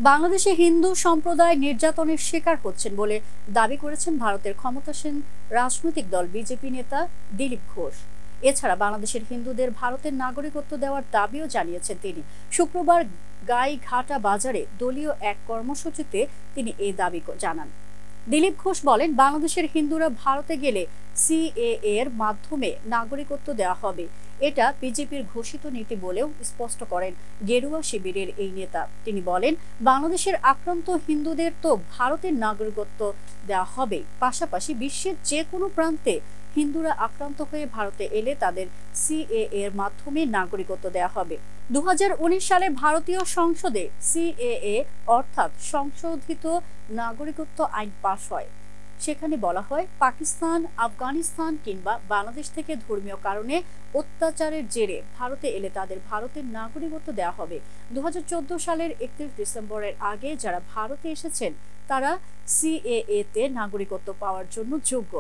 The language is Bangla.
বাংলাদেশে হিন্দু সম্প্রদায় নির্যাতনের শিকার হচ্ছেন বলে দাবি করেছেন ভারতের ক্ষমতাসীন রাজনৈতিক দল বিজেপি নেতা দিলীপ ঘোষ। এছাড়া বাংলাদেশের হিন্দুদের ভারতের নাগরিকত্ব দেওয়ার দাবিও জানিয়েছেন তিনি। শুক্রবার গাইঘাটা বাজারে দলীয় এক কর্মসূচিতে তিনি এই দাবি জানান। দিলীপ ঘোষ বলেন, বাংলাদেশের হিন্দুরা ভারতে গেলে সিএএ এর মাধ্যমে নাগরিকত্ব দেওয়া হবে। এটা বিজেপির ঘোষিত নীতি বলেও স্পষ্ট করেন গেরুয়া শিবিরের এই নেতা। তিনি বলেন, বাংলাদেশের আক্রান্ত হিন্দুদের তো ভারতের নাগরিকত্ব দেওয়া হবে, পাশাপাশি বিশ্বের যে কোনো প্রান্তে হিন্দুরা আক্রান্ত হয়ে ভারতে এলে তাদের সিএএ এর মাধ্যমে নাগরিকত্ব দেওয়া হবে। 2019 সালে ভারতীয় সংসদে সিএএ অর্থাৎ সংশোধিত নাগরিকত্ব আইন পাশ হয়। সেখানে বলা হয়, পাকিস্তান, আফগানিস্তান কিংবা বাংলাদেশ থেকে ধর্মীয় কারণে অত্যাচারের জেরে ভারতে এলে তাদের ভারতের নাগরিকত্ব দেওয়া হবে। 2014 সালের 31 ডিসেম্বরের আগে যারা ভারতে এসেছেন তারা সিএএ তে নাগরিকত্ব পাওয়ার জন্য যোগ্য।